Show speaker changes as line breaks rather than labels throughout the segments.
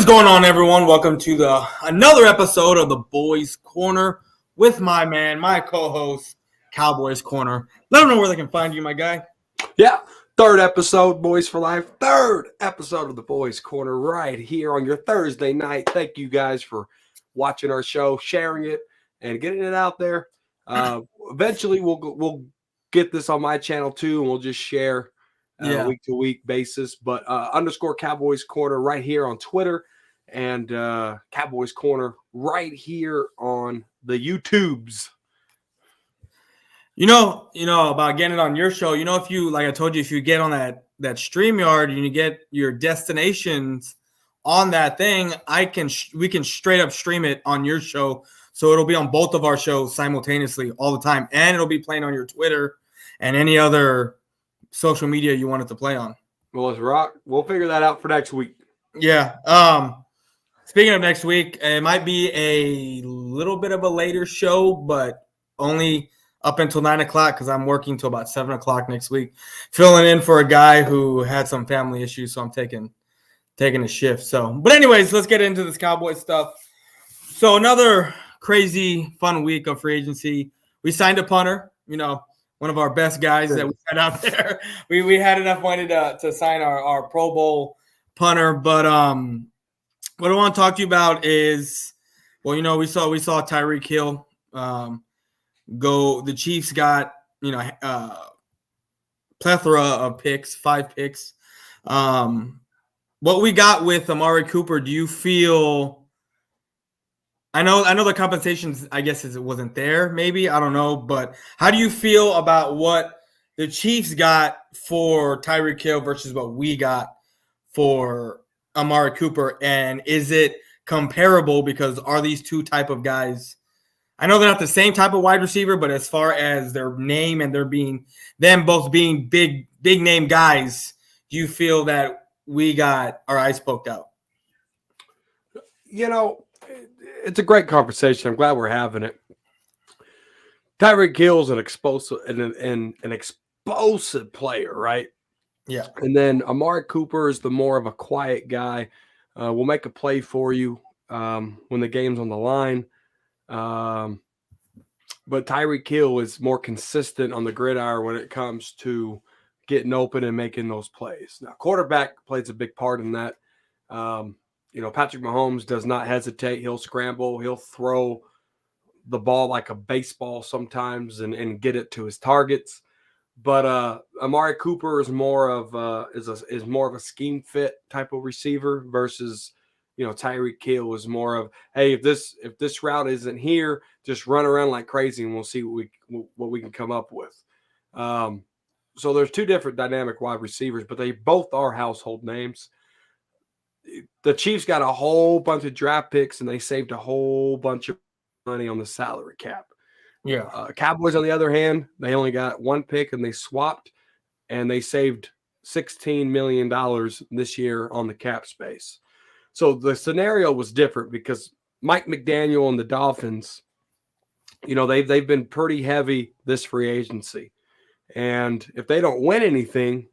is going on, everyone? Welcome to another episode of the Boyz Corner with my man, my co-host, Boyz Corner. Let them know where they can find you, my guy.
Yeah, third episode, Boys for Life. Third episode of the Boyz Corner right here on your Thursday night. Thank you guys for watching our show, sharing it, and getting it out there. Eventually, we'll get this on my channel too, and we'll just share week-to-week basis. But underscore Cowboys Corner right here on Twitter, and Cowboys Corner right here on the YouTubes.
You know about getting it on your show. If you, like I told you, if you get on that StreamYard and you get your destinations on that thing, we can straight up stream it on your show. So it'll be on both of our shows simultaneously all the time, and it'll be playing on your Twitter and any other social media you want it to play on.
Well, let's rock. We'll figure that out for next week.
Yeah. Speaking of next week, it might be a little bit of a later show, but only up until 9 o'clock because I'm working till about 7 o'clock next week, filling in for a guy who had some family issues, so I'm taking a shift. So, but anyways, let's get into this Cowboy stuff. So another crazy, fun week of free agency. We signed a punter, one of our best guys that we had out there. We had enough money to sign our Pro Bowl punter. But what I want to talk to you about is, we saw Tyreek Hill go. The Chiefs got plethora of picks, 5 picks. What we got with Amari Cooper, do you feel? I know the compensation, I guess, it wasn't there. Maybe, I don't know, but how do you feel about what the Chiefs got for Tyreek Hill versus what we got for Amari Cooper? And is it comparable? Because are these two type of guys? I know they're not the same type of wide receiver, but as far as their name and them both being big name guys, do you feel that we got our eyes poked out?
It's a great conversation. I'm glad we're having it. Tyreek Hill's an explosive an explosive player, right?
Yeah.
And then Amari Cooper is the more of a quiet guy. Will make a play for you when the game's on the line. But Tyreek Hill is more consistent on the gridiron when it comes to getting open and making those plays. Now, quarterback plays a big part in that. Patrick Mahomes does not hesitate. He'll scramble. He'll throw the ball like a baseball sometimes and get it to his targets. But Amari Cooper is more of a scheme fit type of receiver versus Tyreek Hill is more of, hey, if this route isn't here, just run around like crazy and we'll see what we can come up with. So there's two different dynamic wide receivers, but they both are household names. The Chiefs got a whole bunch of draft picks and they saved a whole bunch of money on the salary cap.
Yeah.
Cowboys, on the other hand, they only got 1 pick and they swapped and they saved $16 million this year on the cap space. So the scenario was different because Mike McDaniel and the Dolphins, they've been pretty heavy this free agency. And if they don't win anything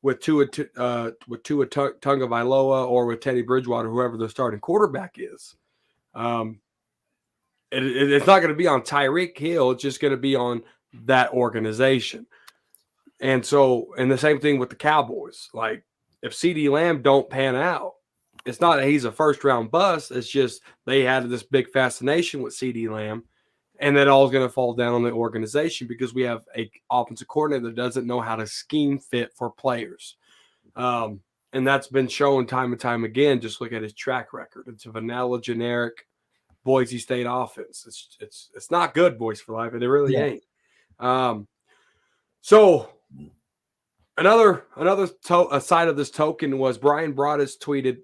with Tua Tagovailoa or with Teddy Bridgewater, whoever the starting quarterback is, it's not going to be on Tyreek Hill. It's just going to be on that organization. And the same thing with the Cowboys. Like, if CeeDee Lamb don't pan out, it's not that he's a first-round bust. It's just they had this big fascination with CeeDee Lamb, and that all is going to fall down on the organization because we have an offensive coordinator that doesn't know how to scheme fit for players. And that's been shown time and time again. Just look at his track record. It's a vanilla, generic Boise State offense. It's not good, Boys for Life, and it really ain't. So another side of this token was Brian Broaddus tweeted,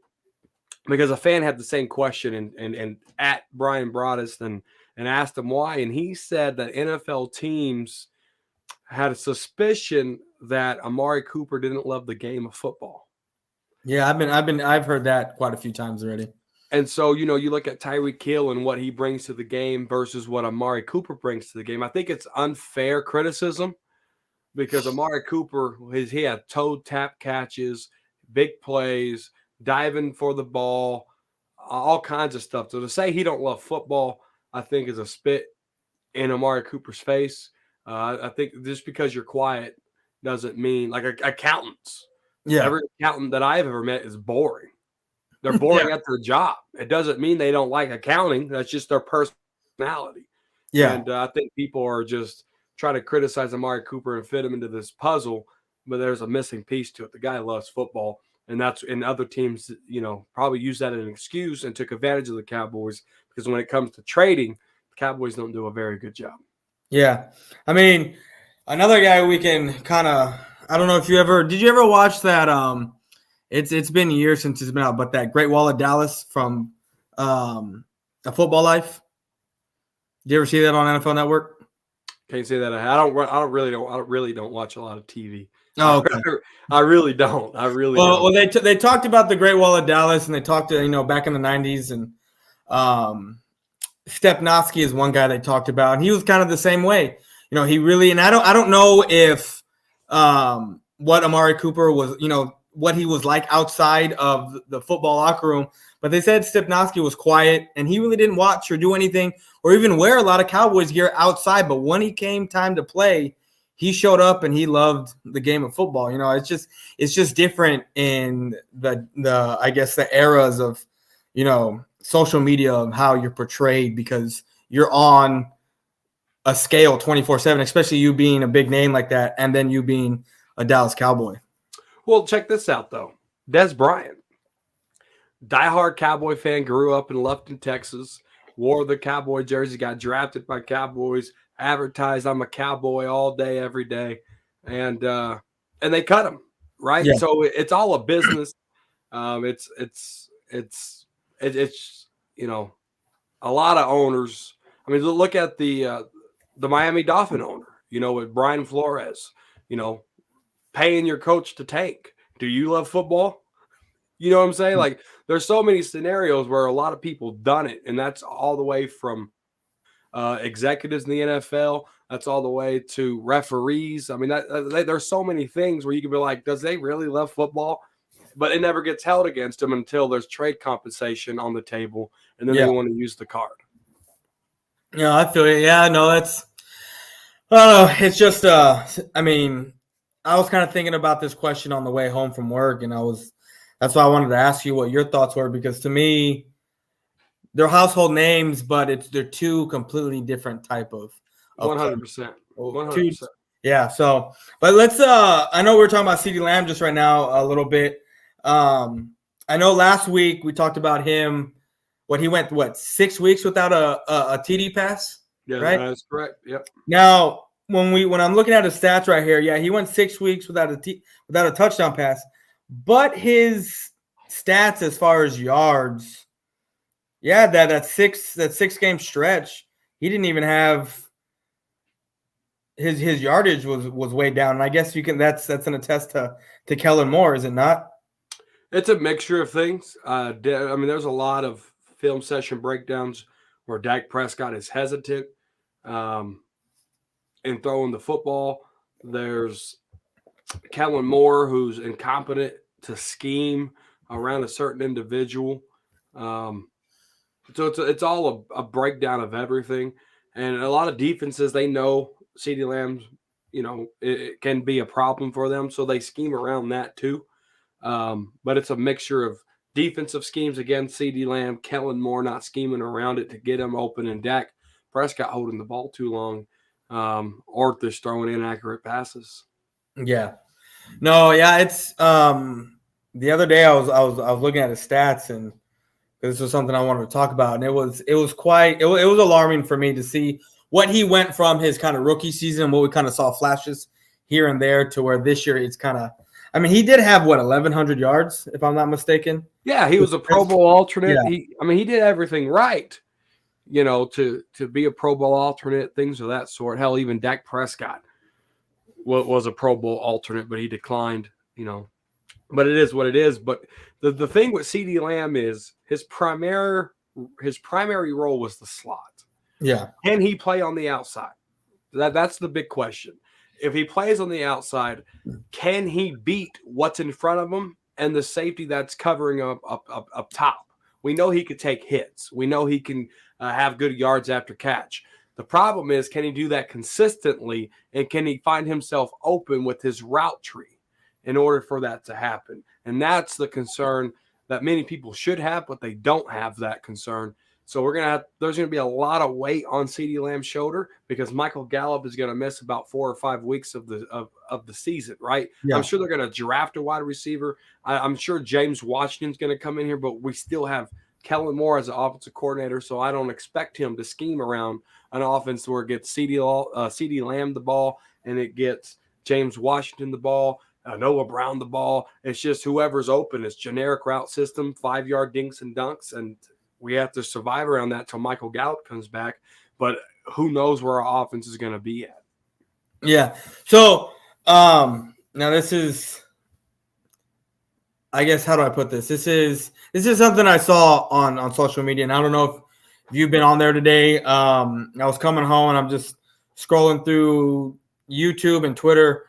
because a fan had the same question and at Brian Broaddus and asked him why, and he said that NFL teams had a suspicion that Amari Cooper didn't love the game of football.
Yeah, I've heard that quite a few times already.
And so, you look at Tyreek Hill and what he brings to the game versus what Amari Cooper brings to the game. I think it's unfair criticism because Amari Cooper, he had toe tap catches, big plays, diving for the ball, all kinds of stuff. So to say he don't love football, I think is a spit in Amari Cooper's face. I think just because you're quiet doesn't mean like accountants.
Yeah.
Every accountant that I've ever met is boring. They're
Yeah.
boring at their job. It doesn't mean they don't like accounting. That's just their personality.
Yeah.
And I think people are just trying to criticize Amari Cooper and fit him into this puzzle, but there's a missing piece to it. The guy loves football, and other teams, probably use that as an excuse and took advantage of the Cowboys because when it comes to trading, the Cowboys don't do a very good job.
Yeah. I mean, another guy we can kind of, I don't know if did you ever watch that? It's been years since it's been out, but that Great Wall of Dallas from A Football Life. Did you ever see that on NFL Network?
Can't say that I really don't watch a lot of TV.
Oh, okay.
I really don't.
Well, they talked about the Great Wall of Dallas, and they talked to back in the 90s, and Stepnoski is one guy they talked about, and he was kind of the same way. He really, and I don't know if what Amari Cooper was, what he was like outside of the football locker room, but they said Stepnoski was quiet, and he really didn't watch or do anything or even wear a lot of Cowboys gear outside. But when he came time to play, he showed up and he loved the game of football. It's just different in the I guess the eras of, social media of how you're portrayed because you're on a scale 24/7, especially you being a big name like that and then you being a Dallas Cowboy.
Well, check this out, though. Des Bryant, diehard Cowboy fan, grew up in Lufkin, Texas, wore the Cowboy jersey, got drafted by Cowboys, advertised I'm a Cowboy all day, every day, and they cut him, right?
Yeah.
So it's all a business. It's a lot of owners. I mean, look at the Miami Dolphin owner, with Brian Flores, paying your coach to tank. Do you love football? You know what I'm saying? Like, there's so many scenarios where a lot of people done it, and that's all the way from executives in the NFL. That's all the way to referees. I mean, there's so many things where you can be like, does they really love football? But it never gets held against them until there's trade compensation on the table, and then they want to use the card.
Yeah, I feel it. Yeah, no, that's – I don't know. It's just I mean, I was kind of thinking about this question on the way home from work, and that's why I wanted to ask you what your thoughts were, because to me, they're household names, but they're two completely different type of
100%. 100%.
Yeah, so but let's I know we're talking about CeeDee Lamb just right now a little bit. I know last week we talked about him. He went 6 weeks without a TD pass?
Yeah,
right?
That's correct. Yep.
Now, when I'm looking at his stats right here, yeah, he went 6 weeks without a touchdown pass, but his stats as far as yards, yeah, that six game stretch, he didn't even have his yardage was way down. And I guess that's an attest to Kellen Moore, is it not?
It's a mixture of things. I mean, there's a lot of film session breakdowns where Dak Prescott is hesitant in throwing the football. There's Kellen Moore, who's incompetent to scheme around a certain individual. So it's all a breakdown of everything. And a lot of defenses, they know CeeDee Lamb's, it can be a problem for them. So they scheme around that too. But it's a mixture of defensive schemes against CeeDee Lamb, Kellen Moore not scheming around it to get him open, and Dak Prescott holding the ball too long, or just throwing inaccurate passes.
Yeah. No, yeah, it's the other day I was looking at his stats, and this was something I wanted to talk about, and it was alarming for me to see what he went from his kind of rookie season, what we kind of saw flashes here and there, to where this year it's kind of, I mean, he did have 1,100 yards, if I'm not mistaken.
Yeah, he was a Pro Bowl alternate.
Yeah.
He did everything right, to be a Pro Bowl alternate, things of that sort. Hell, even Dak Prescott was a Pro Bowl alternate, but he declined, But it is what it is. But the thing with CeeDee Lamb is his primary role was the slot.
Yeah.
Can he play on the outside? That's the big question. If he plays on the outside, can he beat what's in front of him and the safety that's covering up top? We know he could take hits. We know he can have good yards after catch. The problem is, can he do that consistently, and can he find himself open with his route tree in order for that to happen? And that's the concern that many people should have, but they don't have that concern. So there's going to be a lot of weight on CeeDee Lamb's shoulder because Michael Gallup is going to miss about 4 or 5 weeks of the season, right?
Yeah.
I'm sure they're going to draft a wide receiver. I'm sure James Washington's going to come in here, but we still have Kellen Moore as an offensive coordinator, so I don't expect him to scheme around an offense where it gets CeeDee Lamb the ball and it gets James Washington the ball, Noah Brown the ball. It's just whoever's open. It's generic route system, 5-yard dinks and dunks, and we have to survive around that till Michael Gallup comes back. But who knows where our offense is going to be at?
Yeah. So now this is, I guess, how do I put this? This is something I saw on social media, and I don't know if you've been on there today. I was coming home and I'm just scrolling through YouTube and Twitter.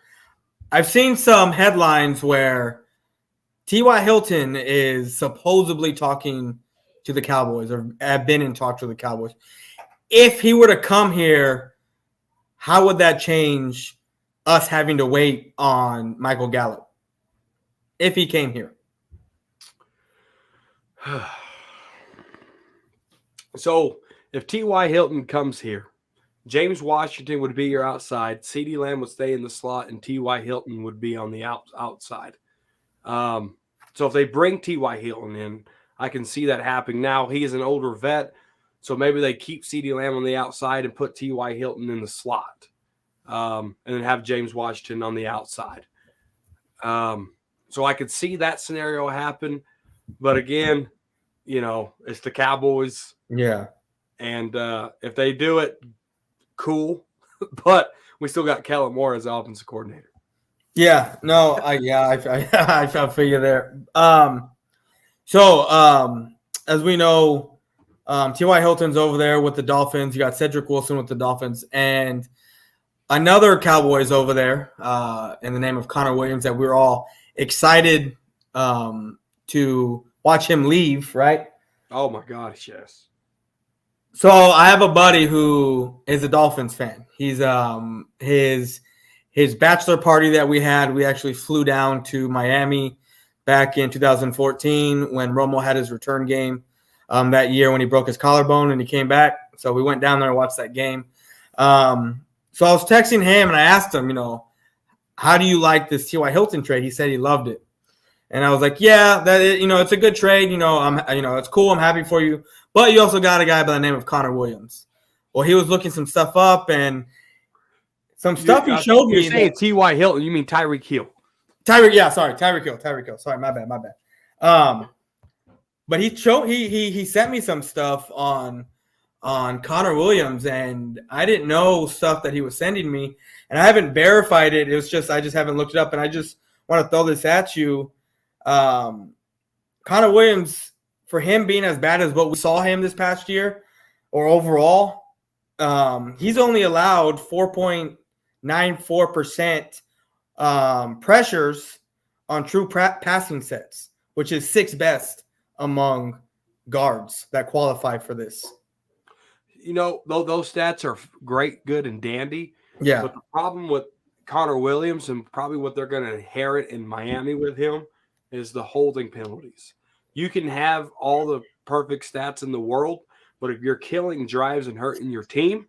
I've seen some headlines where T.Y. Hilton is supposedly talking to the Cowboys or have been in talk to the Cowboys. If he were to come here, how would that change us having to wait on Michael Gallup if he came here?
So if T.Y. Hilton comes here, James Washington would be your outside, CeeDee Lamb would stay in the slot, and T.Y. Hilton would be on the outside. So if they bring T.Y. Hilton in, I can see that happening. Now, he is an older vet, so maybe they keep CeeDee Lamb on the outside and put T.Y. Hilton in the slot, and then have James Washington on the outside. So I could see that scenario happen. But again, it's the Cowboys.
Yeah.
And if they do it, cool. But we still got Kellen Moore as the offensive coordinator.
Yeah. No, I figure there. So as we know, T.Y. Hilton's over there with the Dolphins. You got Cedric Wilson with the Dolphins. And another Cowboys over there in the name of Connor Williams that we're all excited to watch him leave, right?
Oh, my gosh, yes.
So I have a buddy who is a Dolphins fan. He's his bachelor party that we had, we actually flew down to Miami back in 2014 when Romo had his return game that year when he broke his collarbone and he came back. So we went down there and watched that game. So I was texting him and I asked him, how do you like this T.Y. Hilton trade? He said he loved it. And I was like, yeah, it's a good trade. It's cool. I'm happy for you. But you also got a guy by the name of Connor Williams. Well, he was looking some stuff up and some stuff he showed me.
You're saying T.Y. Hilton, you mean Tyreek Hill.
Tyreek Hill. Sorry, my bad. But he sent me some stuff on Connor Williams, and I didn't know stuff that he was sending me, and I haven't verified it. It was just I just haven't looked it up, and I just want to throw this at you. Connor Williams, for him being as bad as what we saw him this past year, or overall, he's only allowed 4.94% pressures on true passing sets, which is 6th best among guards that qualify for this.
Those stats are great, good, and dandy.
Yeah.
But the problem with Connor Williams and probably what they're going to inherit in Miami with him is the holding penalties. You can have all the perfect stats in the world, but if you're killing drives and hurting your team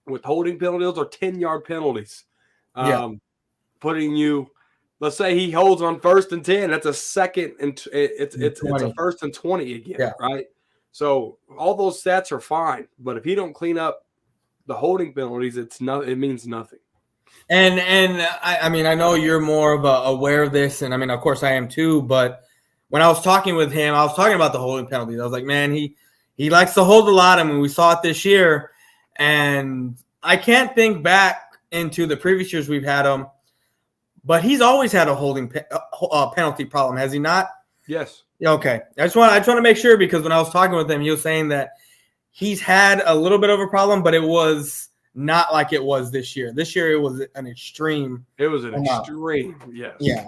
with holding penalties or 10-yard penalties, putting you, let's say he holds on 1st and 10, that's a second and it's a 1st and 20 again, right? So all those stats are fine, but if you don't clean up the holding penalties, it means nothing.
And I mean, I know you're more of aware of this, and I mean, of course I am too, but when I was talking with him, I was talking about the holding penalties. I was like, man, he likes to hold a lot. I mean, we saw it this year, and I can't think back into the previous years we've had him, but he's always had a holding penalty problem, has he not?
Yes.
Okay. I just want to make sure, because when I was talking with him, he was saying that he's had a little bit of a problem, but it was not like it was this year. This year it was an extreme.
It was an extreme, yes.
Yeah.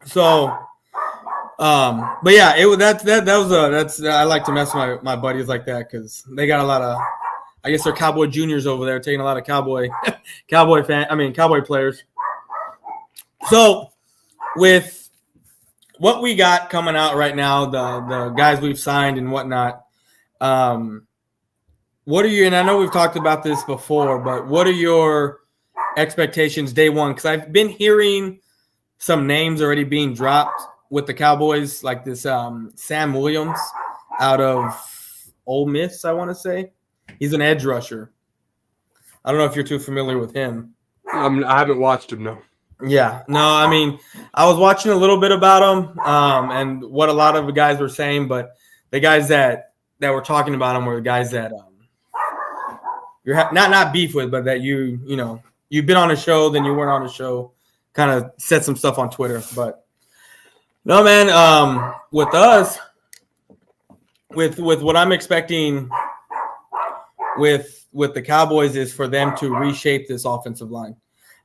So But yeah, I like to mess with my buddies like that because they got a lot of, I guess they're Cowboy juniors over there taking a lot of Cowboy players. So with what we got coming out right now, the guys we've signed and whatnot, what are you, and I know we've talked about this before, but what are your expectations day one? Because I've been hearing some names already being dropped with the Cowboys, like this Sam Williams out of Ole Miss, I want to say. He's an edge rusher. I don't know if you're too familiar with him.
I haven't watched him, no.
Yeah. No, I mean, I was watching a little bit about him and what a lot of the guys were saying, but the guys that were talking about him were the guys that you're not beef with, but that you've been on a show, then you weren't on a show, kind of said some stuff on Twitter. But no, man, with us, with what I'm expecting with the Cowboys is for them to reshape this offensive line.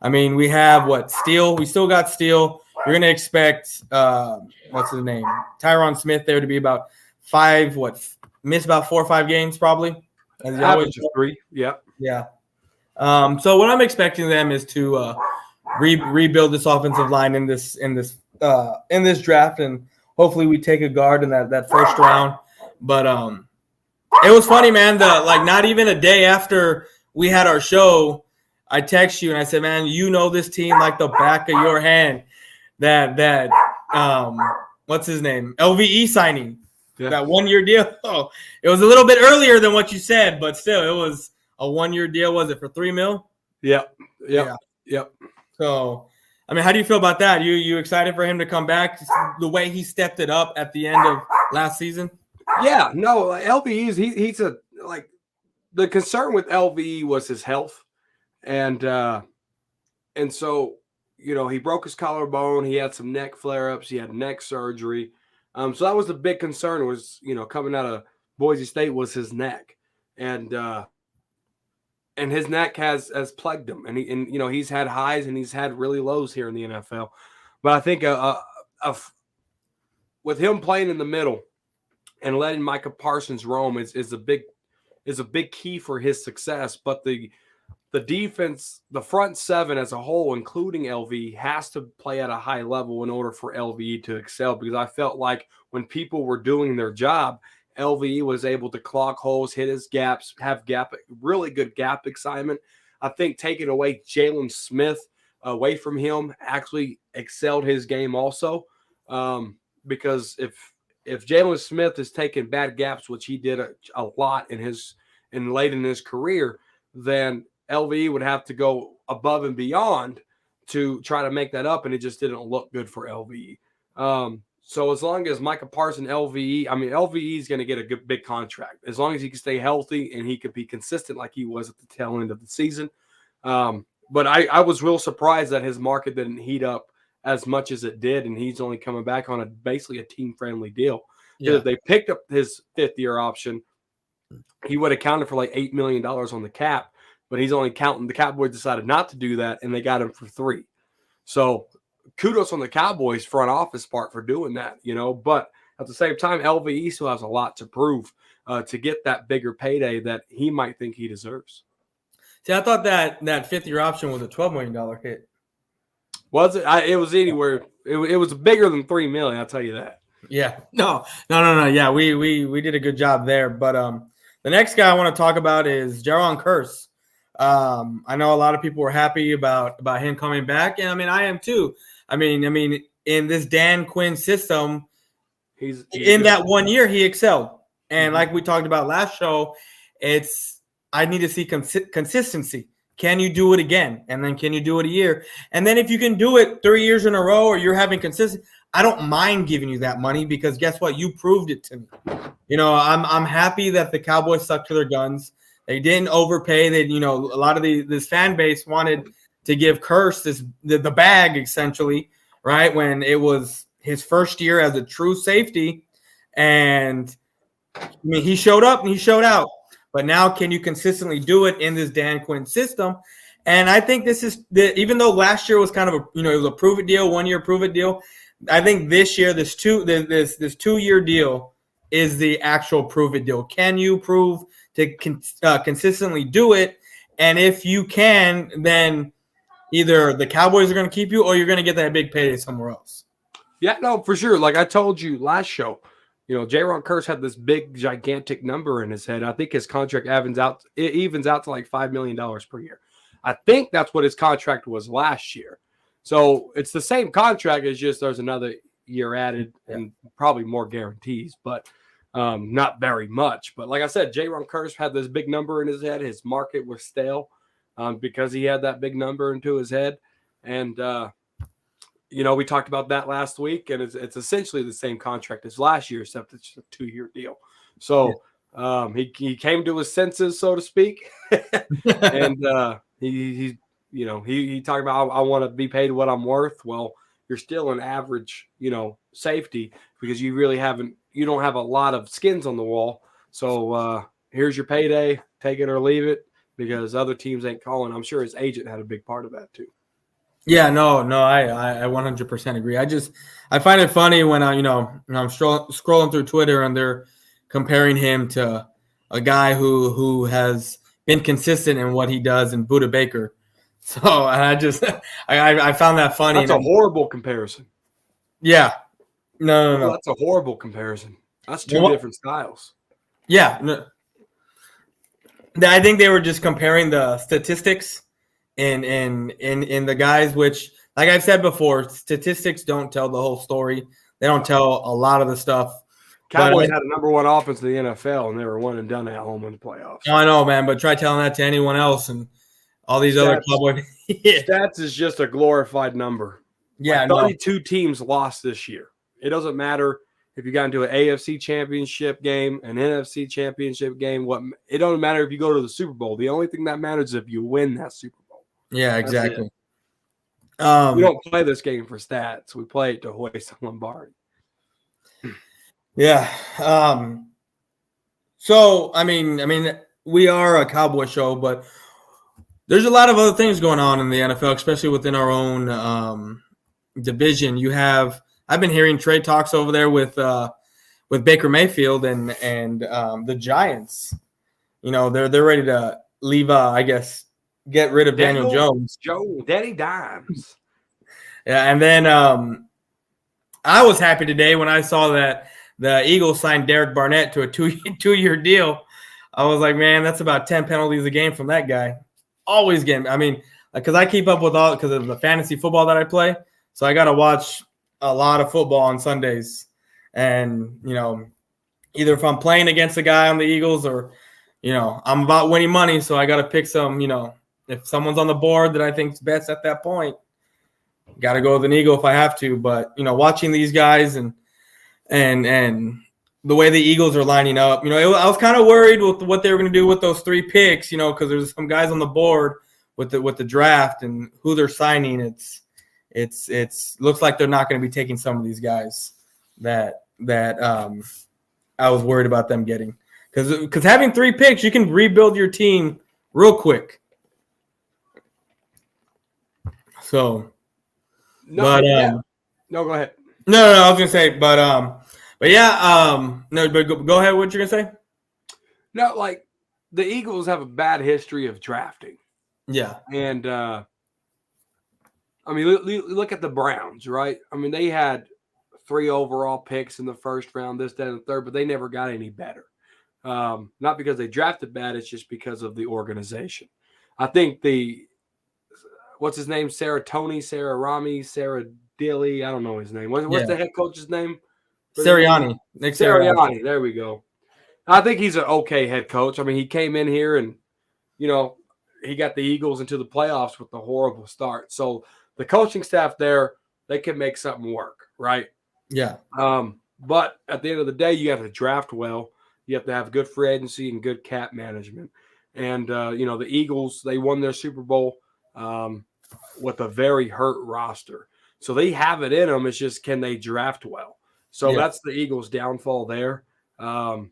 I mean, we have Steele. We still got Steele. You're going to expect what's his name, Tyron Smith there to be about miss about 4 or 5 games probably.
Average of 3. Yeah.
Yeah. So what I'm expecting them is to rebuild this offensive line in this draft, and hopefully we take a guard in that first round. But it was funny, man. Not even a day after we had our show, I text you and I said, man, this team like the back of your hand. That what's his name? LVE signing. Yeah. That 1-year deal. Oh, it was a little bit earlier than what you said, but still it was a 1-year deal. Was it for $3 million?
Yep.
So, I mean, how do you feel about that? You excited for him to come back the way he stepped it up at the end of last season?
Yeah, no, LVE he's the concern with LVE was his health. And so, he broke his collarbone. He had some neck flare-ups. He had neck surgery. So that was the big concern was, coming out of Boise State was his neck. And his neck has plagued him. And he's had highs and he's had really lows here in the NFL. But I think with him playing in the middle and letting Micah Parsons roam is a big key for his success. But the defense, the front seven as a whole, including LV, has to play at a high level in order for LV to excel, because I felt like when people were doing their job, LV was able to clog holes, hit his gaps, have really good gap assignment. I think taking away Jalen Smith away from him actually excelled his game also, because if Jalen Smith is taking bad gaps, which he did a lot late in his career, then LVE would have to go above and beyond to try to make that up, and it just didn't look good for LVE. So as long as Micah Parsons, LVE is going to get a big contract. As long as he can stay healthy and he can be consistent like he was at the tail end of the season. But I was real surprised that his market didn't heat up as much as it did, and he's only coming back on basically a team-friendly deal. Yeah. If they picked up his 5th-year option, he would have counted for like $8 million on the cap. But he's only counting. The Cowboys decided not to do that, and they got him for 3. So kudos on the Cowboys front office part for doing that, But at the same time, LVE still has a lot to prove to get that bigger payday that he might think he deserves.
See, I thought that 5th-year option was a $12 million hit.
Was it? It was anywhere. It was bigger than $3 million. I'll tell you that.
Yeah. No. Yeah, we did a good job there. But the next guy I want to talk about is Jaron Curse. I know a lot of people were happy about him coming back, and I mean, I am too. I mean, in this Dan Quinn system, he's in that 1 year he excelled, and like we talked about last show, I need to see consistency. Can you do it again, and then can you do it a year, and then if you can do it 3 years in a row, or you're having consistent, I don't mind giving you that money because guess what, you proved it to me. I'm happy that the Cowboys stuck to their guns. They didn't overpay. They, a lot of this fan base wanted to give Curse the bag essentially, right? When it was his first year as a true safety, and he showed up and he showed out. But now, can you consistently do it in this Dan Quinn system? And I think this is even though last year was kind of it was a prove it deal, 1 year prove it deal. I think this year, this 2-year deal is the actual prove it deal. Can you prove to consistently do it? And if you can, then either the Cowboys are going to keep you or you're going to get that big payday somewhere else.
Yeah, no, for sure. Like I told you last show, Jaron Curse had this big, gigantic number in his head. I think his contract evens out to like $5 million per year. I think that's what his contract was last year. So it's the same contract. It's just there's another year added and probably more guarantees, but not very much. But like I said, Jaron Curse had this big number in his head. His market was stale because he had that big number into his head. And, we talked about that last week, and it's essentially the same contract as last year, except it's a 2-year deal. So he came to his senses, so to speak, and he talked about I want to be paid what I'm worth. Well, you're still an average, safety because you don't have a lot of skins on the wall. So here's your payday, take it or leave it, because other teams ain't calling. I'm sure his agent had a big part of that too.
Yeah, no, I 100% agree. I find it funny when I'm scrolling through Twitter and they're comparing him to a guy who has been consistent in what he does in Buda Baker. So I found that funny.
That's a horrible comparison.
Yeah, no.
That's a horrible comparison. That's two different styles.
Yeah, no. I think they were just comparing the statistics. In the guys, which, like I've said before, statistics don't tell the whole story. They don't tell a lot of the stuff.
Cowboys had a number one offense in the NFL, and they were one and done at home in the playoffs.
I know, man, but try telling that to anyone else and all these other Cowboys.
Stats is just a glorified number.
Yeah,
32 teams lost this year. It doesn't matter if you got into an AFC championship game, an NFC championship game. It doesn't matter if you go to the Super Bowl. The only thing that matters is if you win that Super Bowl.
Yeah, exactly.
We don't play this game for stats. We play it to hoist Lombardi.
Yeah. So I mean, we are a Cowboy show, but there's a lot of other things going on in the NFL, especially within our own division. I've been hearing trade talks over there with Baker Mayfield and the Giants. They're ready to leave. I guess. Get rid of Daniel Jones.
Danny Dimes.
Yeah, and then I was happy today when I saw that the Eagles signed Derek Barnett to a two-year deal. I was like, man, that's about 10 penalties a game from that guy. Always getting. I mean, because I keep up with all because of the fantasy football that I play, so I got to watch a lot of football on Sundays. And either if I'm playing against a guy on the Eagles or I'm about winning money, so I got to pick some. If someone's on the board that I think is best at that point, got to go with an Eagle if I have to. But watching these guys and the way the Eagles are lining up, I was kind of worried with what they were going to do with those 3 picks, because there's some guys on the board with the draft and who they're signing. It's looks like they're not going to be taking some of these guys that I was worried about them getting, because having 3 picks, you can rebuild your team real quick. So,
no, go ahead.
No, I was gonna say, but yeah, no, but go ahead. What you're gonna say?
No, like the Eagles have a bad history of drafting.
Yeah,
and I mean, look at the Browns, right? I mean, they had 3 overall picks in the first round, this, that, and the third, but they never got any better. Not because they drafted bad; it's just because of the organization. I think what's his name? Sarah Rami, Sarah Dilly. I don't know his name. What's the head coach's name?
Sirianni. Nick
Sirianni. There we go. I think he's an okay head coach. I mean, he came in here and, he got the Eagles into the playoffs with a horrible start. So the coaching staff there, they can make something work, right?
Yeah.
But at the end of the day, you have to draft well. You have to have good free agency and good cap management. And, the Eagles, they won their Super Bowl with a very hurt roster. So they have it in them. It's just, can they draft well? So that's the Eagles' downfall there. The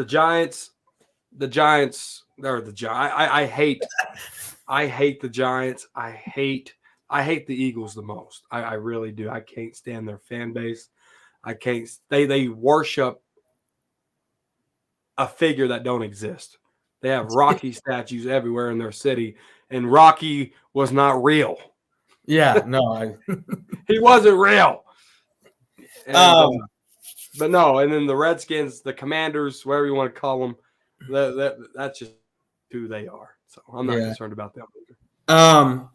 Giants, I hate the Giants. I hate I hate the Eagles the most. I really do. I can't stand their fan base. I can't. They worship a figure that don't exist. They have Rocky statues everywhere in their city, and Rocky was not real.
Yeah, no,
He wasn't real. And,
um,
but no, and then the Redskins, the Commanders, whatever you want to call them, that's just who they are. So I'm not concerned about them either.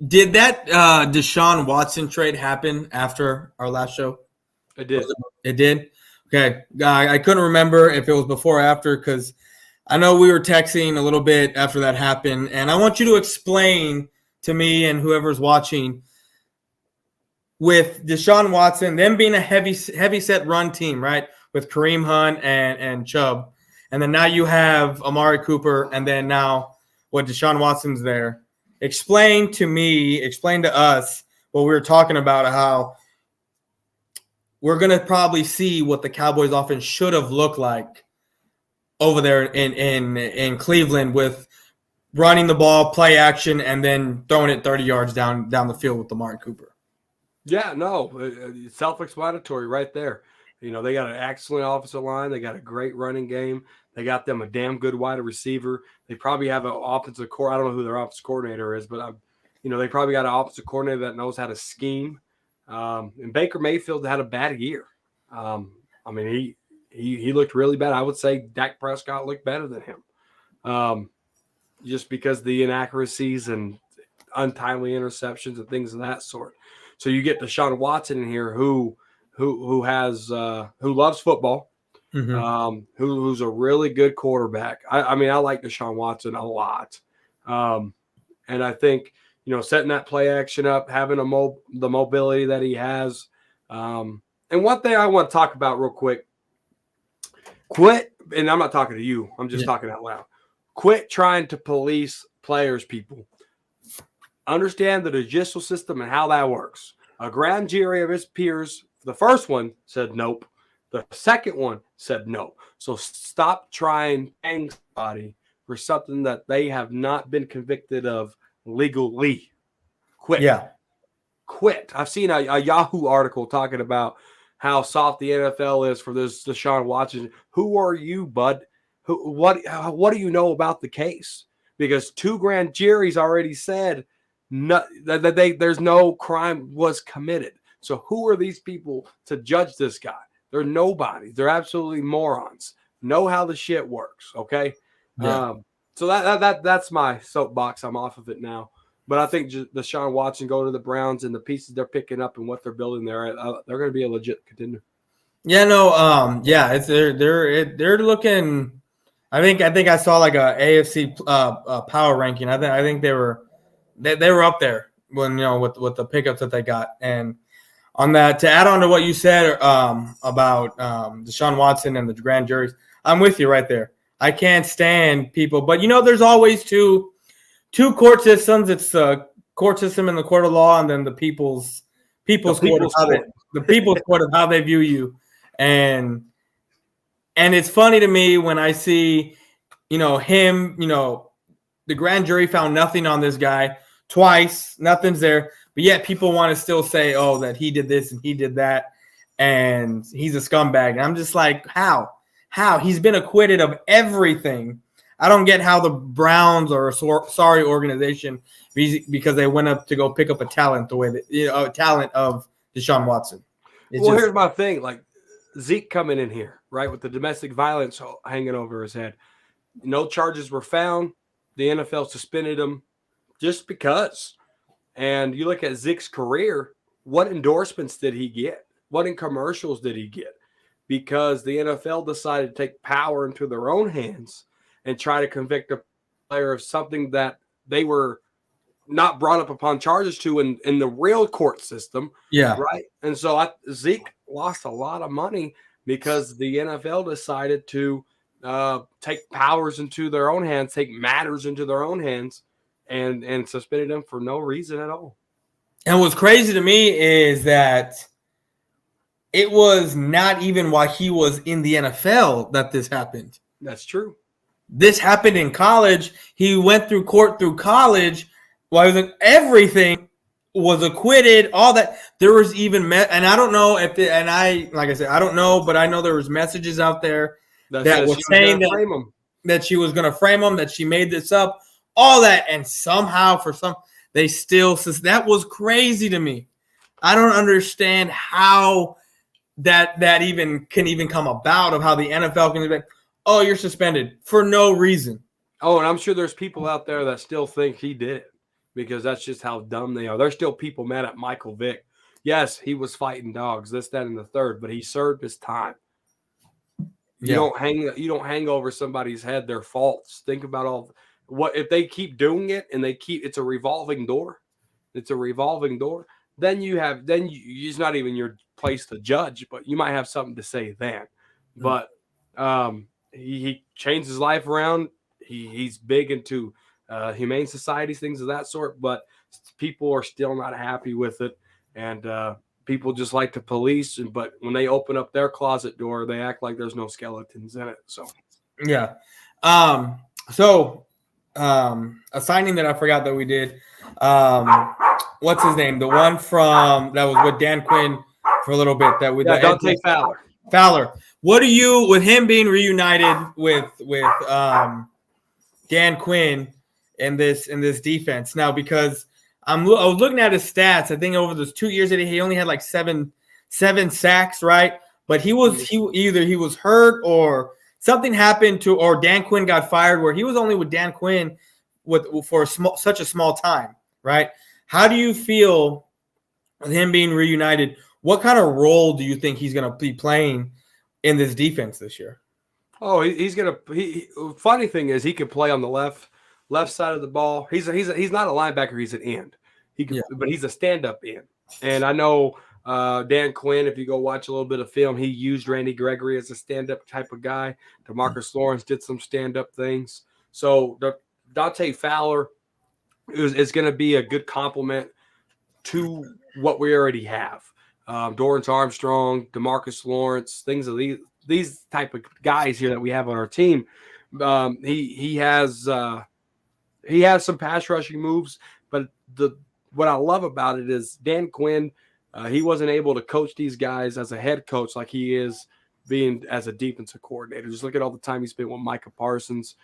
Did that Deshaun Watson trade happen after our last show?
It did.
It did? Okay. I couldn't remember if it was before or after because I know we were texting a little bit after that happened. And I want you to explain to me and whoever's watching with Deshaun Watson, them being a heavy set run team, right? With Kareem Hunt and Chubb. And then now you have Amari Cooper and then now what Deshaun Watson's there. Explain to us what we were talking about, how we're going to probably see what the Cowboys offense should have looked like over there in Cleveland with running the ball, play action, and then throwing it 30 yards down the field with Amari Cooper.
Yeah, no, self-explanatory right there. You know, they got an excellent offensive line. They got a great running game. They got them a damn good wide receiver. They probably have an offensive I don't know who their offensive coordinator is, but they probably got an offensive coordinator that knows how to scheme. And Baker Mayfield had a bad year. I mean, he looked really bad. I would say Dak Prescott looked better than him, just because the inaccuracies and untimely interceptions and things of that sort. So you get Deshaun Watson in here who loves football, who's a really good quarterback. I mean, I like Deshaun Watson a lot, and I think setting that play action up, having the mobility that he has. And one thing I want to talk about real quick: quit. And I'm not talking to you. I'm just talking out loud. Quit trying to police players, people. Understand the judicial system and how that works. A grand jury of his peers, the first one said nope. The second one said no. So stop trying to hang somebody for something that they have not been convicted of legally. Quit.
Yeah.
Quit. I've seen a Yahoo article talking about how soft the NFL is for this Deshaun Watson. Who are you, bud? What do you know about the case? Because 2 grand juries already said there's no crime was committed. So who are these people to judge this guy? They're nobody. They're absolutely morons. Know how the shit works, okay? Yeah. So that's my soapbox. I'm off of it now. But I think Deshaun Watson go to the Browns and the pieces they're picking up and what they're building there, they're going to be a legit contender. Yeah,
no, they're looking. I think I saw like a AFC power ranking. I think they were up there when with the pickups that they got. And on that, to add on to what you said about Deshaun Watson and the grand juries, I'm with you right there. I can't stand people, but there's always two court systems. It's the court system and the court of law, and then the people's court of how they view you. And it's funny to me when I see, him, the grand jury found nothing on this guy twice, nothing's there, but yet people want to still say, oh, that he did this and he did that, and he's a scumbag. And I'm just like, how? He's been acquitted of everything. I don't get how the Browns are a sorry organization because they went up to go pick up a talent the way that talent of Deshaun Watson.
Here's my thing: like Zeke coming in here, right, with the domestic violence hanging over his head. No charges were found. The NFL suspended him just because. And you look at Zeke's career. What endorsements did he get? What in commercials did he get? Because the NFL decided to take power into their own hands and try to convict a player of something that they were not brought up upon charges to in the real court system.
Yeah.
Right. And so Zeke lost a lot of money because the NFL decided to take powers into their own hands, take matters into their own hands, and suspended him for no reason at all.
And what's crazy to me is that it was not even while he was in the NFL that this happened.
That's true.
This happened in college. He went through court through college while he was in everything was acquitted. All that there was even and I don't know if like I said, I don't know, but I know there was messages out there that were saying that she was going to frame him, that she made this up, all that, and somehow they still that was crazy to me. I don't understand how that even can come about, of how the NFL can be like, oh, you're suspended for no reason.
Oh, and I'm sure there's people out there that still think he did it, because that's just how dumb they are. There's still people mad at Michael Vick. Yes, he was fighting dogs, this, that, and the third, but he served his time. You don't hang over somebody's head their faults. Think about what if they keep doing it, and it's a revolving door. It's a revolving door. Then it's not even your place to judge, but you might have something to say then. But he changed his life around. He's big into humane societies, things of that sort, but people are still not happy with it, and people just like to police. But when they open up their closet door, they act like there's no skeletons in it. So
yeah. A signing that I forgot that we did. What's his name? The one that was with Dan Quinn for a little bit.
Dante Fowler.
Fowler. What do you, with him being reunited with Dan Quinn in this defense now? Because I was looking at his stats. I think over those 2 years that he only had like seven sacks, right? But he was hurt or something happened or Dan Quinn got fired, where he was only with Dan Quinn for such a small time, right? How do you feel with him being reunited? What kind of role do you think he's going to be playing in this defense this year?
Oh, he's going to. Funny thing is, he can play on the left side of the ball. He's not a linebacker. He's an end. But he's a stand-up end. And I know Dan Quinn, if you go watch a little bit of film, he used Randy Gregory as a stand-up type of guy. DeMarcus Lawrence did some stand-up things. So Dante Fowler is going to be a good complement to what we already have. Dorrance Armstrong, DeMarcus Lawrence, things of these type of guys here that we have on our team. He has some pass rushing moves, but what I love about it is Dan Quinn. He wasn't able to coach these guys as a head coach like he is being as a defensive coordinator. Just look at all the time he spent with Micah Parsons.